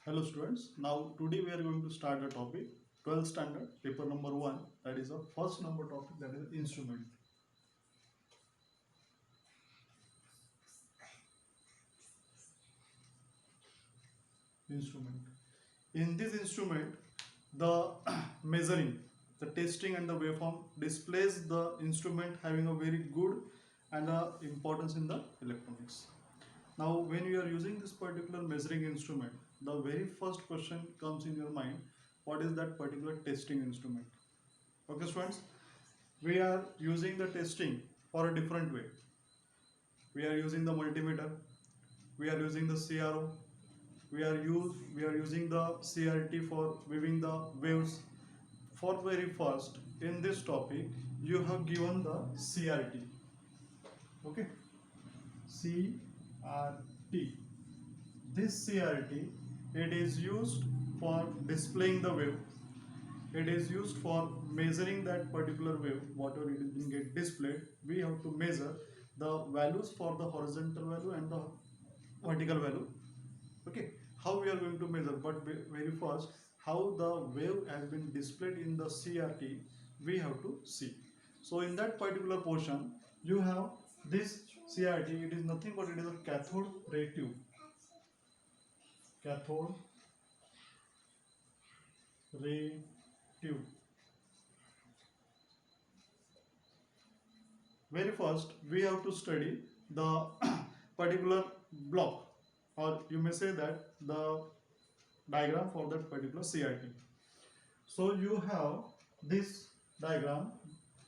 Hello students, now today we are going to start the topic 12th standard paper number 1, that is the first number topic, that is instrument. Instrument. In this instrument, the measuring, the testing and the waveform displays the instrument having a very good and importance in the electronics. Now when you are using this particular measuring instrument, the very first question comes in your mind, what is that particular testing instrument? Okay students, we are using the testing for a different way. We are using the multimeter, we are using the CRO, we are using the CRT for viewing the waves. For very first in this topic you have given the CRT. Okay, CRT. This CRT, it is used for displaying the wave. It is used for measuring that particular wave, whatever it is being get displayed. We have to measure the values for the horizontal value and the vertical value. Okay, how we are going to measure? But very first, how the wave has been displayed in the CRT, we have to see. So in that particular portion, you have this CRT. It is nothing but it is a cathode ray tube. Cathode ray tube. Very first we have to study the particular block, or you may say that the diagram for that particular CRT. So you have this diagram,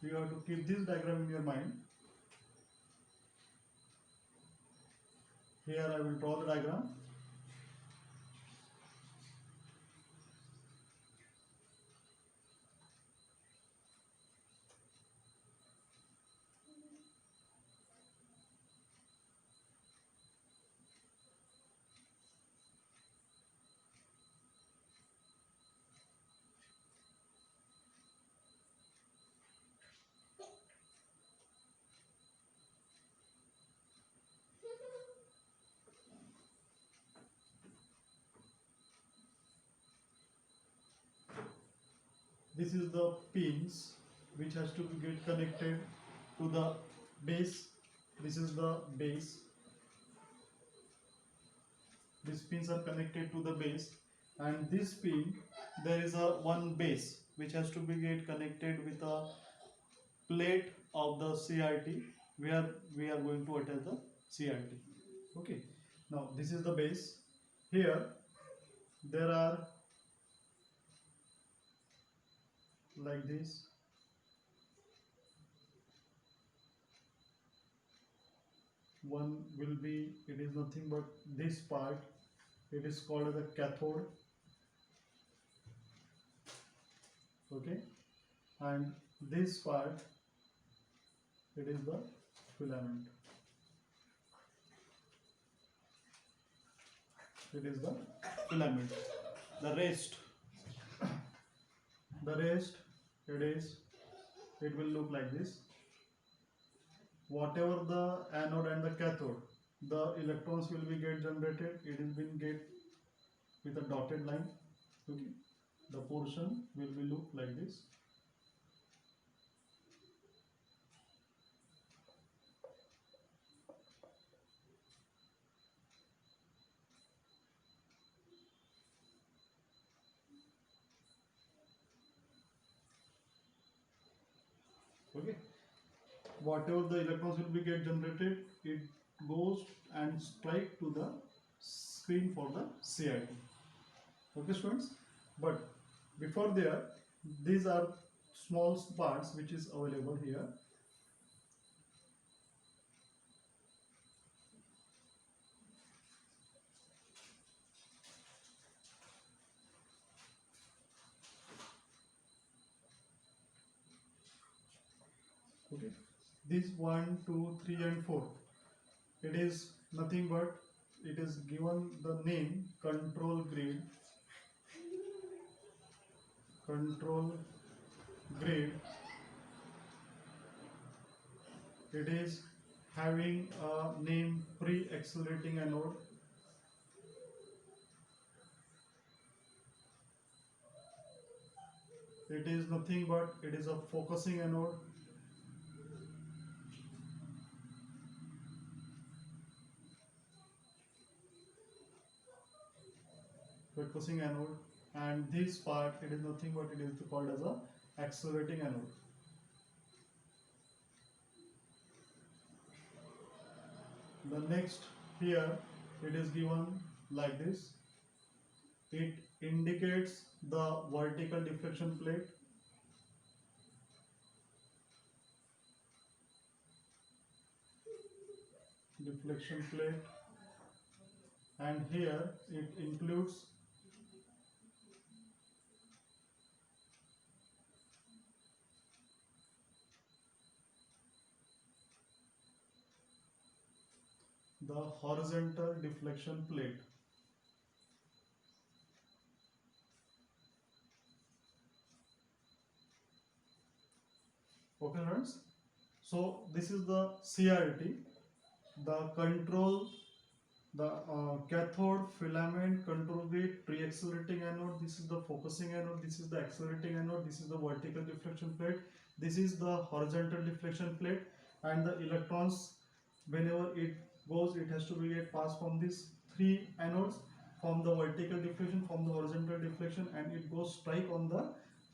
you have to keep this diagram in your mind. Here I will draw the diagram. This is the pins which has to get connected to the base. This is the base. These pins are connected to the base, and this pin, there is a one base which has to be get connected with a plate of the CRT where we are going to attach the CRT. Okay, now this is the base. Here there are like this. One will be, it is nothing but this part, it is called as a cathode. Okay, and this part, it is the filament. It is the filament. The rest, it will look like this. Whatever the anode and the cathode, the electrons will be get generated. It is being get with a dotted line. Okay, the portion will be look like this. Okay, whatever the electrons will be get generated, it goes and strike to the screen for the CRT. Okay students, but before there, these are small parts which is available here. Okay, these 1, 2, 3 and 4, it is nothing but it is given the name control grid. Control grid, it is having a name pre-accelerating anode. it is nothing but it is a focusing anode. Focusing anode, and this part it is nothing but it is called as a accelerating anode. The next here it is given like this. It indicates the vertical deflection plate. Deflection plate, and here it includes the horizontal deflection plate. Okay friends, so this is the CRT, the control, the cathode filament control grid, pre-accelerating anode. This is the focusing anode, this is the accelerating anode, this is the vertical deflection plate, this is the horizontal deflection plate, and the electrons, whenever it goes, it has to be get passed from these three anodes, from the vertical deflection, from the horizontal deflection, and it goes strike on the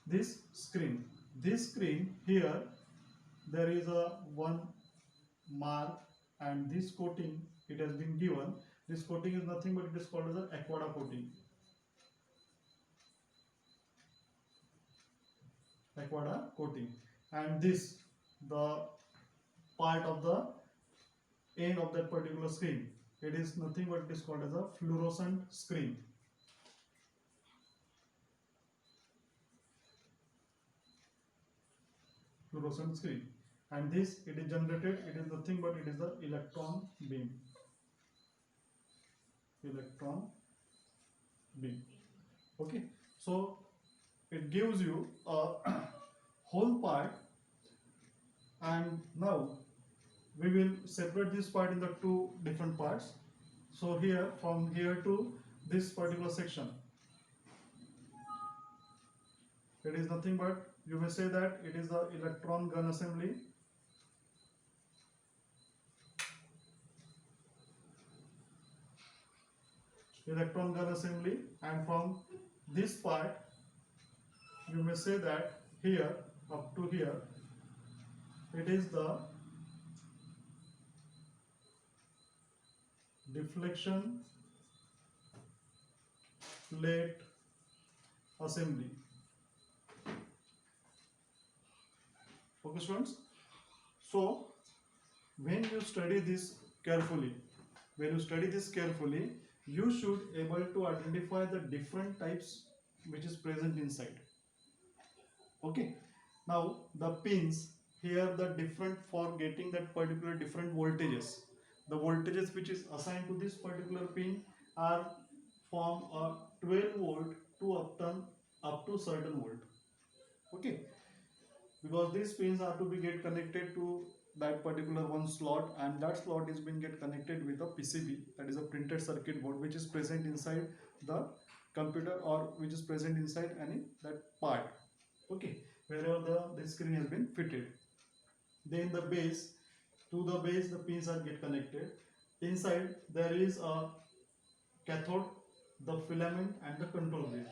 this screen. This screen here, there is a one mark, and this coating it has been given. This coating is nothing but it is called as an aquada coating. Aquada coating, and this the part of the end of that particular screen, it is nothing but it is called as a fluorescent screen. Fluorescent screen, and this it is generated, it is nothing but it is the electron beam. Electron beam. Okay, so it gives you a whole part, and now we will separate this part in the two different parts. So here, from here to this particular section, it is nothing but you may say that it is the electron gun assembly. Electron gun assembly, and from this part you may say that here up to here it is the deflection plate assembly. Okay students, so when you study this carefully, you should able to identify the different types which is present inside. Okay, now the pins here, the different for getting that particular different voltages. The voltages which is assigned to this particular pin are from a 12 volt to up to certain volt. Okay, because these pins are to be get connected to that particular one slot, and that slot is being get connected with a PCB, that is a printed circuit board, which is present inside the computer or which is present inside any that part. Okay, wherever the screen has been fitted. Then the base, to the base the pins are get connected. Inside there is a cathode, the filament, and the control grid.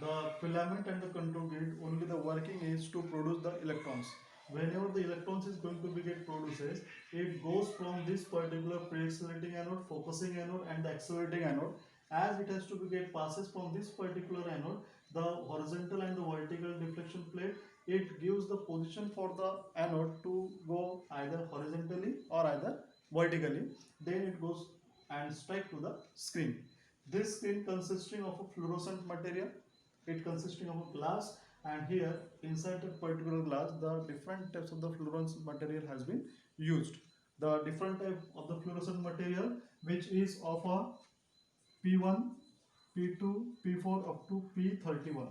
The filament and the control grid, only the working is to produce the electrons. Whenever the electrons is going to be get produces, it goes from this particular pre-accelerating anode, focusing anode, and the accelerating anode. As it has to be get passes from this particular anode, the horizontal and the vertical deflection plate, it gives the position for the anode to go either horizontally or either vertically. Then it goes and strike to the screen. This screen consisting of a fluorescent material, it consisting of a glass, and here inside that particular glass the different types of the fluorescent material has been used. The different type of the fluorescent material, which is of a P1, P2, P4 up to P31.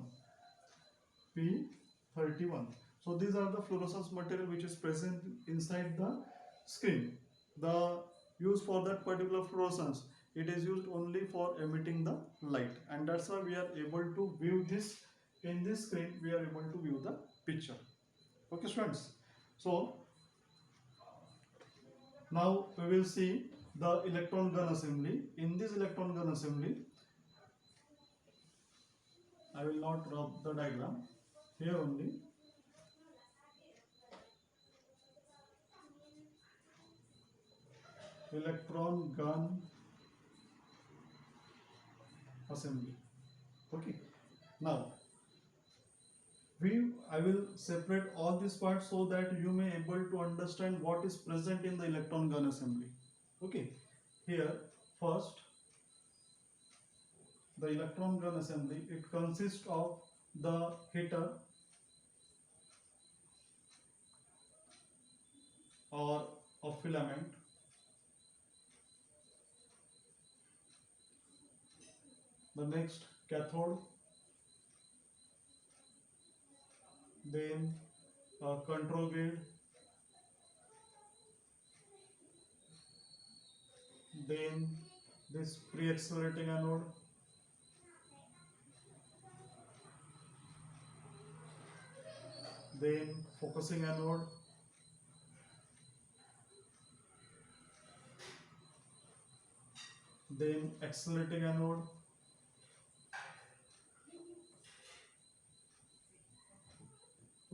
P31. So these are the fluorescence material which is present inside the screen. The use for that particular fluorescence, it is used only for emitting the light, and that's why we are able to view this in this screen we are able to view the picture. Okay students, so now we will see the electron gun assembly. In this electron gun assembly, I will not rub the diagram here only. Electron gun assembly. Okay, now I will separate all these parts so that you may able to understand what is present in the electron gun assembly. Okay, here first the electron gun assembly, it consists of the heater or a filament, the next cathode, then a control gate, then this pre-accelerating anode, then focusing anode, then accelerating anode,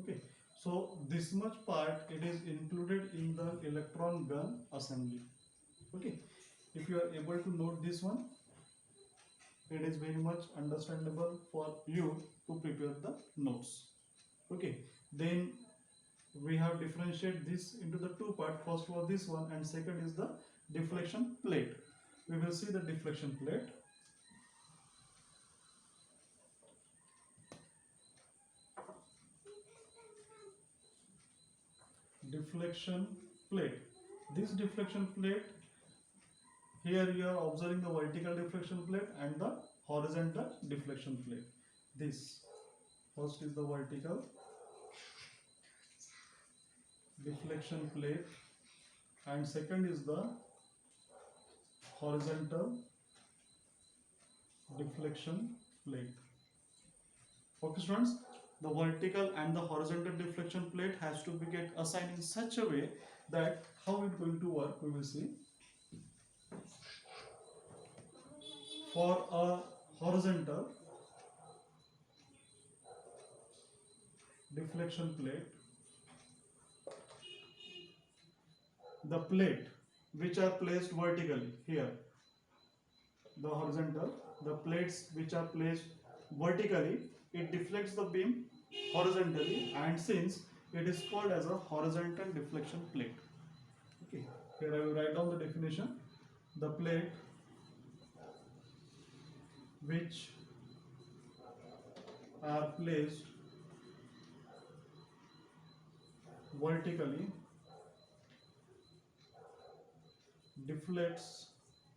okay. So this much part it is included in the electron gun assembly. Okay, if you are able to note this one, it is very much understandable for you to prepare the notes. Okay, then we have differentiated this into the two parts. First was this one and second is the deflection plate. We will see the deflection plate. Deflection plate. This deflection plate, here you are observing the vertical deflection plate and the horizontal deflection plate. This first is the vertical deflection plate and second is the horizontal deflection plate. Okay students, the vertical and the horizontal deflection plate has to be get assigned in such a way that how it's going to work we will see. For a horizontal deflection plate, the plate which are placed vertically here, the horizontal, the plates which are placed vertically, it deflects the beam horizontally, and since it is called as a horizontal deflection plate. Okay, here I will write down the definition. The plate which are placed vertically deflects the beam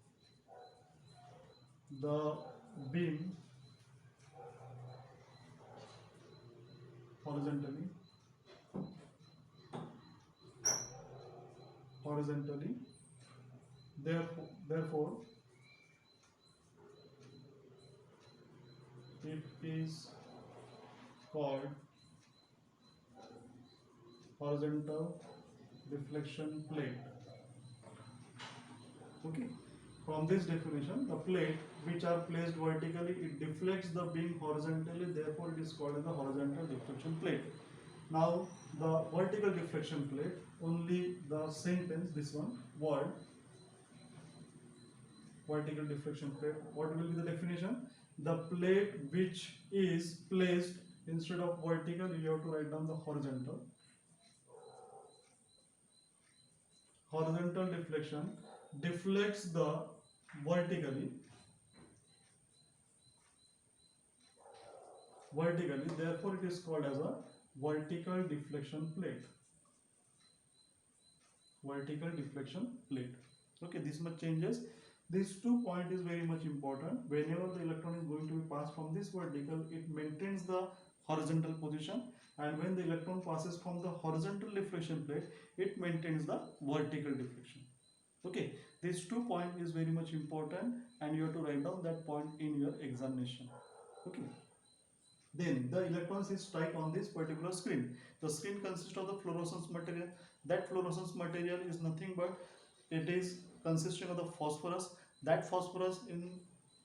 horizontally, therefore it is called horizontal deflection plate. Okay, from this definition, the plate which are placed vertically, it deflects the beam horizontally, therefore it is called as the horizontal deflection plate. Now the vertical deflection plate, only the sentence, this one word, vertical deflection plate, what will be the definition? The plate which is placed instead of vertical, you have to write down the horizontal. Horizontal deflection deflects the vertically, therefore it is called as a vertical deflection plate. Vertical deflection plate. Okay, this much changes. These 2 points is very much important. Whenever the electron is going to be passed from this vertical, it maintains the horizontal position, and when the electron passes from the horizontal deflection plate, it maintains the vertical deflection. Okay, these 2 points is very much important, and you have to write down that point in your examination. Okay. Then the electrons is strike on this particular screen. The screen consists of the fluorescence material. That fluorescence material is nothing but it is consisting of the phosphorus. That phosphorus in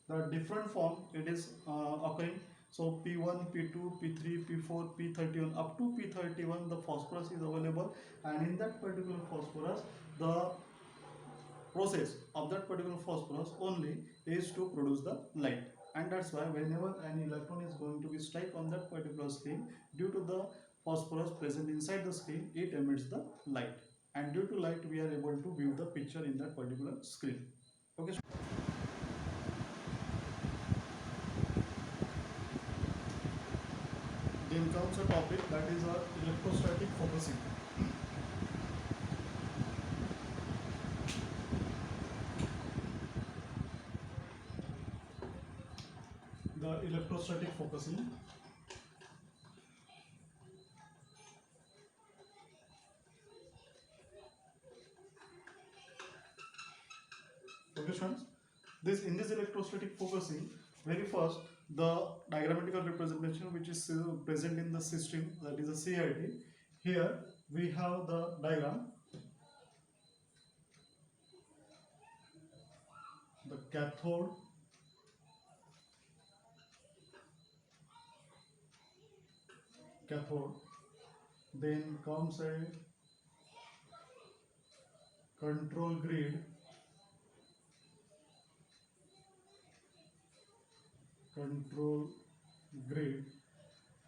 the different form it is occurring. So P1, P2, P3, P4, P31 up to P31 the phosphorus is available, and in that particular phosphorus the process of that particular phosphorus only is to produce the light. And that's why whenever an electron is going to be strike on that particular screen, due to the phosphorus present inside the screen, it emits the light, and due to light we are able to view the picture in that particular screen. Okay, then comes a topic that is electrostatic focusing. The electrostatic focusing. Okay, students. This in this electrostatic focusing, very first the diagrammatical representation which is present in the system, that is a CRT. Here we have the diagram. The cathode, then comes a control grid,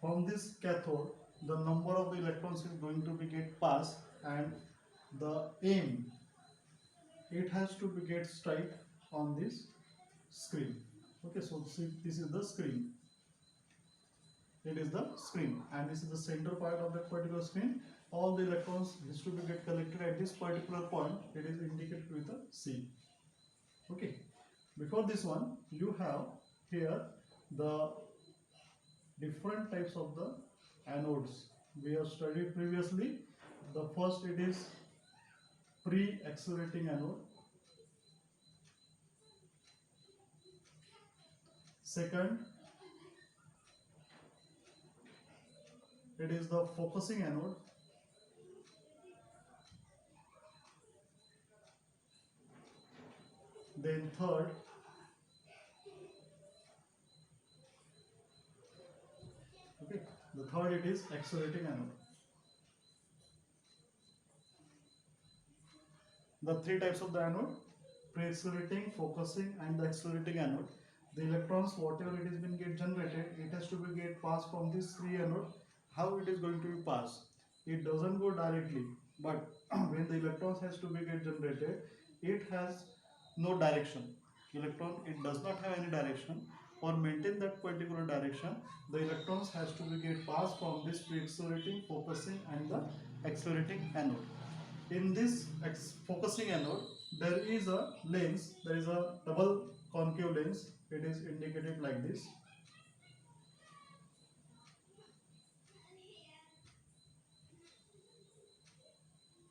From this cathode, the number of the electrons is going to be get passed, and the aim, it has to be get strike on this screen. Okay, so this is the screen. It is the screen, and this is the center part of that particular screen. All the electrons has to be get collected at this particular point. It is indicated with a C. Okay. Before this one, you have here the different types of the anodes we have studied previously. The first, it is pre-accelerating anode. Second, it is the focusing anode. Then third, okay, the third, it is accelerating anode. The three types of the anode: pre-accelerating, focusing, and the accelerating anode. The electrons, whatever it has been get generated, it has to be get passed from this three anode. How it is going to be passed? It doesn't go directly, but when the electrons has to be get generated, it has no direction. Electron, it does not have any direction. For maintain that particular direction, the electrons has to be get passed from this pre-accelerating, focusing, and the accelerating anode. In this focusing anode, there is a lens, there is a double concave lens. It is indicated like this.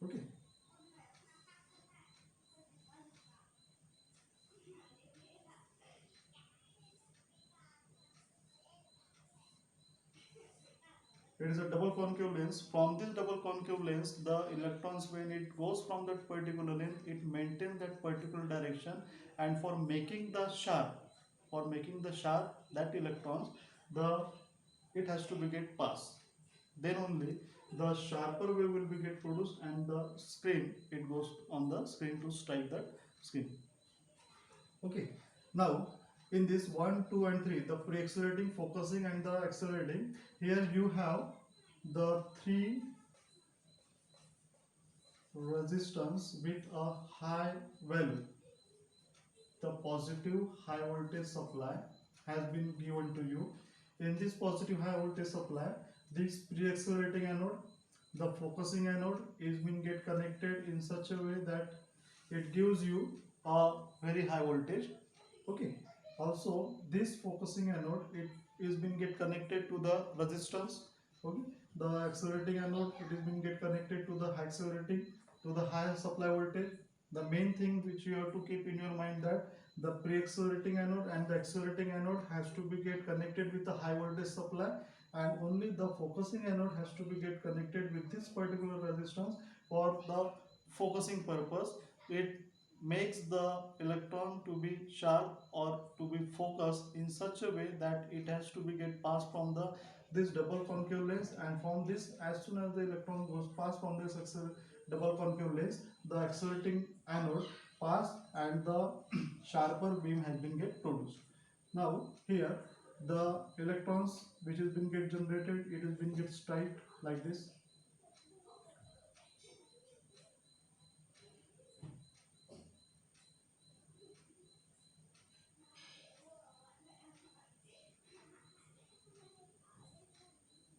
Okay. It is a double concave lens. From this double concave lens, the electrons, when it goes from that particular lens, it maintains that particular direction. And for making the sharp, that electrons, it has to be get passed. Then only the sharper wave will be get produced, and the screen, it goes on the screen to strike that screen. Okay. Now in this 1, 2, and 3, the pre-accelerating, focusing, and the accelerating, here you have the three resistance with a high value. The positive high voltage supply has been given to you. In this positive high voltage supply, this pre-accelerating anode, the focusing anode is being get connected in such a way that it gives you a very high voltage. Okay. Also, this focusing anode, it is being get connected to the resistance. Okay. The accelerating anode, it is being get connected to the accelerating, to the higher supply voltage. The main thing which you have to keep in your mind, that the pre-accelerating anode and the accelerating anode has to be get connected with the high voltage supply, and only the focusing anode has to be get connected with this particular resistance for the focusing purpose. It makes the electron to be sharp or to be focused in such a way that it has to be get passed from the this double concave lens, and from this, as soon as the electron goes past from this double concave lens, the accelerating anode pass and the sharper beam has been get produced. Now here the electrons which has been get generated, it has been get striped like this.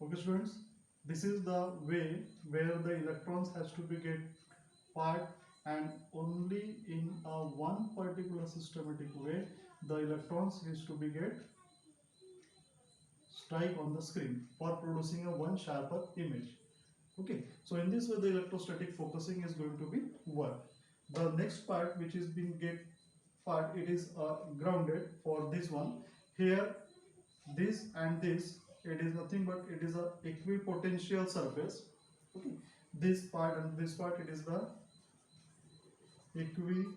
Okay students, this is the way where the electrons has to be get part, and only in a one particular systematic way the electrons is to be get strike on the screen for producing a one sharper image. Okay, so in this way the electrostatic focusing is going to be work. The next part which is being get part, it is grounded for this one. Here this and this, it is nothing but it is a equipotential surface. Okay, this part and this part, it is the equipotential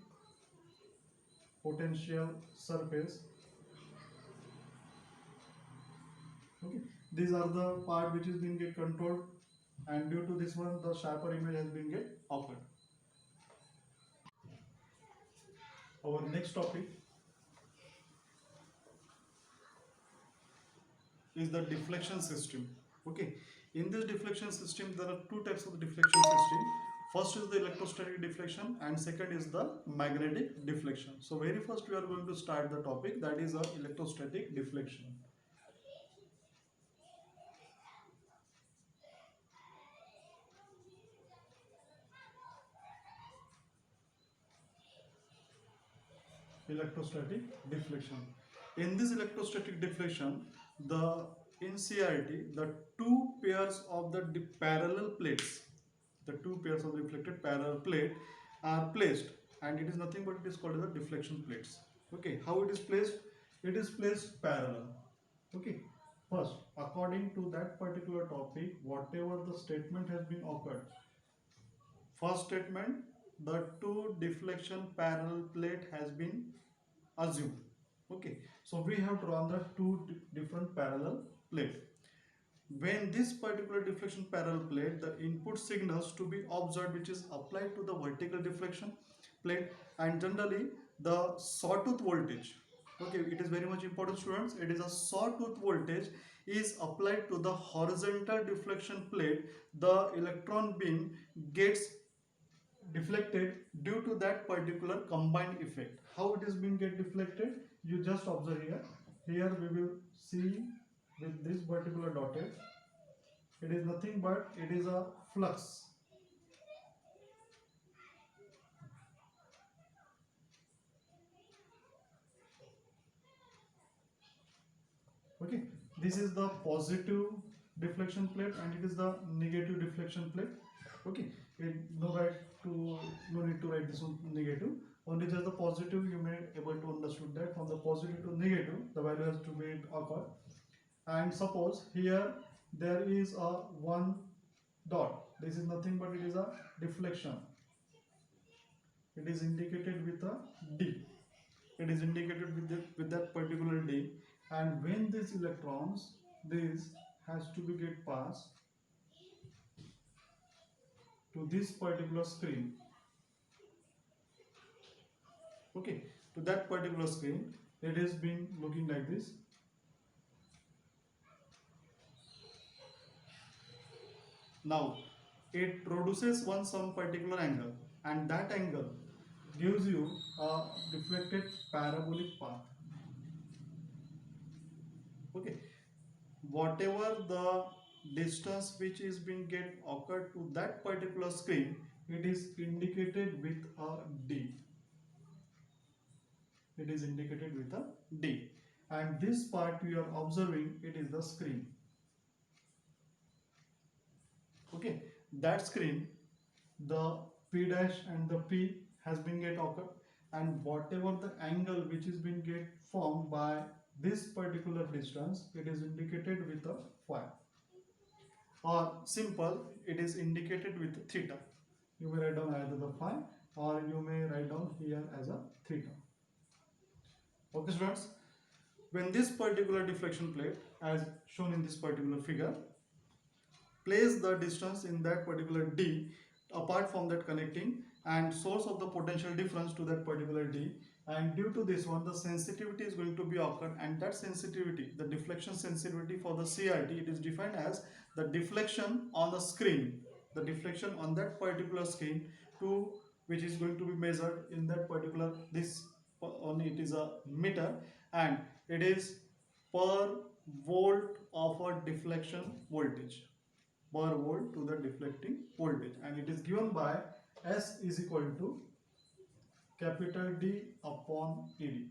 surface. Okay, these are the part which is being get controlled, and due to this one the sharper image has been get occurred. Our next topic is the deflection system. Okay, in this deflection system there are two types of deflection system. First is the electrostatic deflection and second is the magnetic deflection. So very first we are going to start the topic, that is electrostatic deflection. Electrostatic deflection. In this electrostatic deflection, the in CRT, the two pairs of the parallel plates, the two pairs of reflected parallel plate are placed, and it is nothing but it is called the deflection plates. Okay, how it is placed? It is placed parallel. Okay, first according to that particular topic, whatever the statement has been occurred. First statement, the two deflection parallel plate has been assumed. Okay, so we have drawn the two different parallel plate. When this particular deflection parallel plate, the input signals to be observed which is applied to the vertical deflection plate, and generally the sawtooth voltage, okay, it is very much important students, it is a sawtooth voltage is applied to the horizontal deflection plate. The electron beam gets deflected due to that particular combined effect. How it is being get deflected, you just observe here. Here we will see with this particular dotted, it is nothing but it is a flux. Okay, this is the positive deflection plate and it is the negative deflection plate. Okay, no right to, no need to write this one negative, only just the positive you may able to understood that from the positive to negative the value has to be occurred. And suppose here there is a one dot, this is nothing but it is a deflection, it is indicated with a D, it is indicated with that particular D, and when these electrons, this has to be get passed to this particular screen. Okay, to that particular screen, it is being looking like this. Now it produces one some particular angle, and that angle gives you a deflected parabolic path. Okay, whatever the distance which is being get occurred to that particular screen, it is indicated with a D. It is indicated with a D, and this part you are observing, it is the screen. Okay, that screen, the P dash and the P has been get occurred, and whatever the angle which is being get formed by this particular distance, it is indicated with a phi, or simple, it is indicated with theta. You may write down either the phi or you may write down here as a theta. Okay students, when this particular deflection plate as shown in this particular figure, place the distance in that particular D apart from that connecting and source of the potential difference to that particular D, and due to this one the sensitivity is going to be occurred, and that sensitivity, the deflection sensitivity for the CRT, it is defined as the deflection on the screen, the deflection on that particular screen to which is going to be measured in that particular, this only it is a meter, and it is per volt of a deflection voltage, per volt to the deflecting voltage, and it is given by S is equal to capital D upon ED.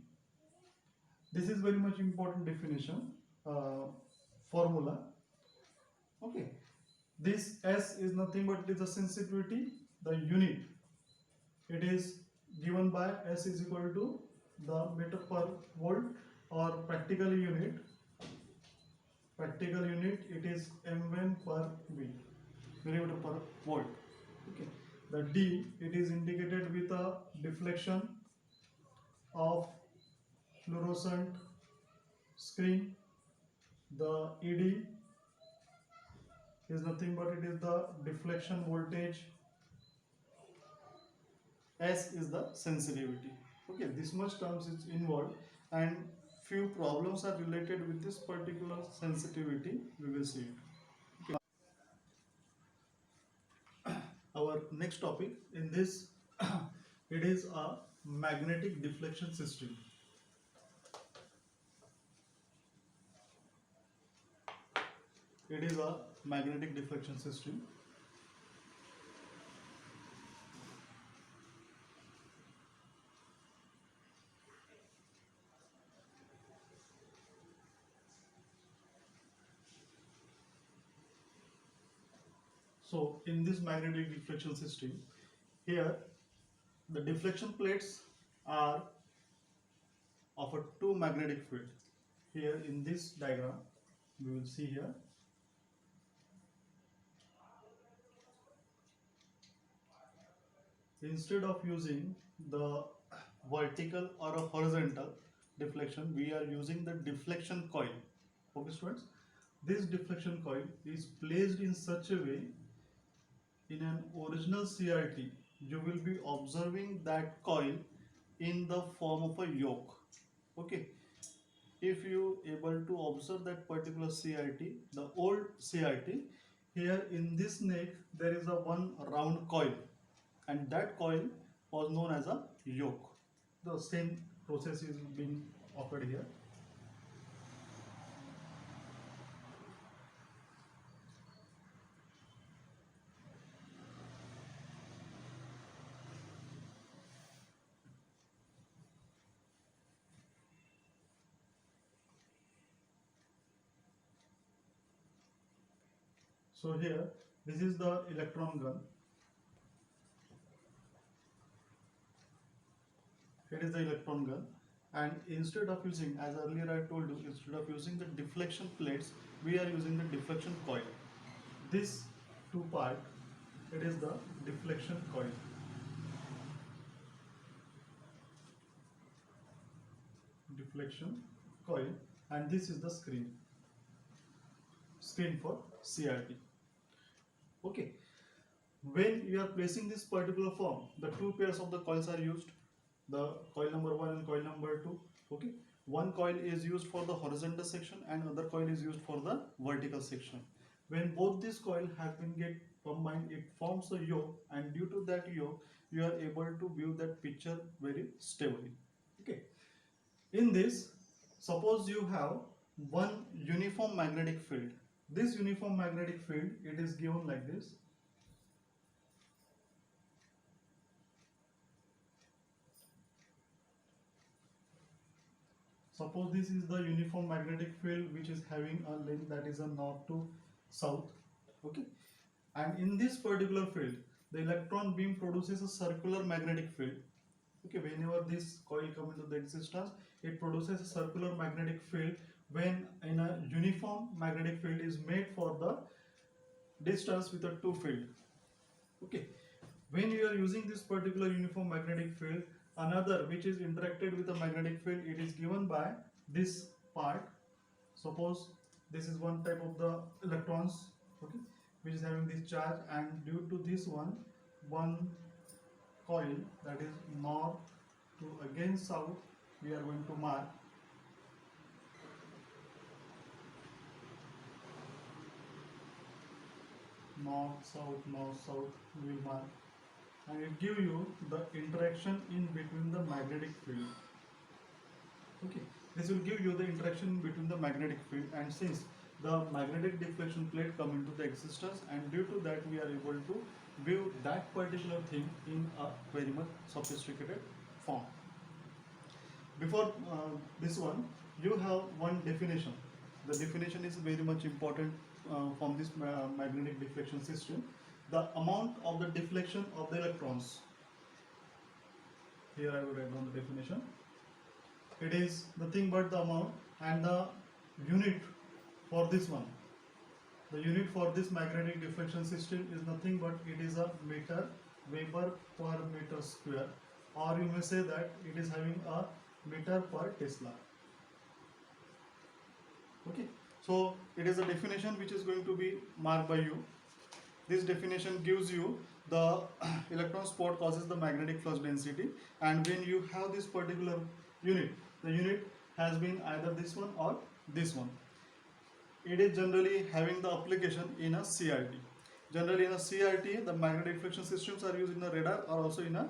This is very much important definition, formula. Okay, this S is nothing but it is a sensitivity, the unit. It is given by S is equal to the meter per volt, or practical unit. Practical unit, it is mV per V, millimeter per volt. Okay, the D, it is indicated with a deflection of fluorescent screen. The ED is nothing but it is the deflection voltage. S is the sensitivity. Okay, this much terms is involved, and few problems are related with this particular sensitivity. We will see it. Okay. Our next topic in this, it is a magnetic deflection system. It is a magnetic deflection system. So in this magnetic deflection system, here the deflection plates are of a two magnetic field. Here in this diagram, we will see here. Instead of using the vertical or a horizontal deflection, we are using the deflection coil. Okay students, this deflection coil is placed in such a way, in an original CRT, you will be observing that coil in the form of a yoke. Okay, if you able to observe that particular CRT, the old CRT, here in this neck there is a one round coil, and that coil was known as a yoke. The same process is being occurred here. So here, this is the electron gun. Here is the electron gun, and instead of using, as earlier I told you, instead of using the deflection plates, we are using the deflection coil. This two part, it is the deflection coil. Deflection coil, and this is the screen for CRT. Okay, when you are placing this particular form, the two pairs of the coils are used, the coil number 1 and coil number 2. Okay, one coil is used for the horizontal section and other coil is used for the vertical section. When both these coils have been get combined, it forms a yoke, and due to that yoke, you are able to view that picture very stably. Okay, in this, suppose you have one uniform magnetic field. This uniform magnetic field, it is given like this. Suppose this is the uniform magnetic field which is having a length that is a north to south. Okay, and in this particular field, the electron beam produces a circular magnetic field. Okay, whenever this coil come into the existence, it produces a circular magnetic field when in a uniform magnetic field is made for the distance with a two field. Okay, when you are using this particular uniform magnetic field, another which is interacted with the magnetic field, it is given by this part. Suppose this is one type of the electrons, okay, which is having this charge, and due to this one coil, that is north to again south, we are going to mark north south, we will mark, and it give you the interaction in between the magnetic field. Okay, this will give you the interaction between the magnetic field, and since the magnetic deflection plate come into the existence, and due to that we are able to view that particular thing in a very much sophisticated form. Before this one, you have one definition. The definition is very much important from this magnetic deflection system. The amount of the deflection of the electrons. Here I will write down the definition. It is nothing but the amount, and the unit for this one. The unit for this magnetic deflection system is nothing but it is a meter Weber per meter square, or you may say that it is having a meter per Tesla. Okay, so it is a definition which is going to be marked by you. This definition gives you the electron spot causes the magnetic flux density, and when you have this particular unit, the unit has been either this one or this one. It is generally having the application in a CRT. Generally in a CRT, the magnetic deflection systems are used in a radar or also in a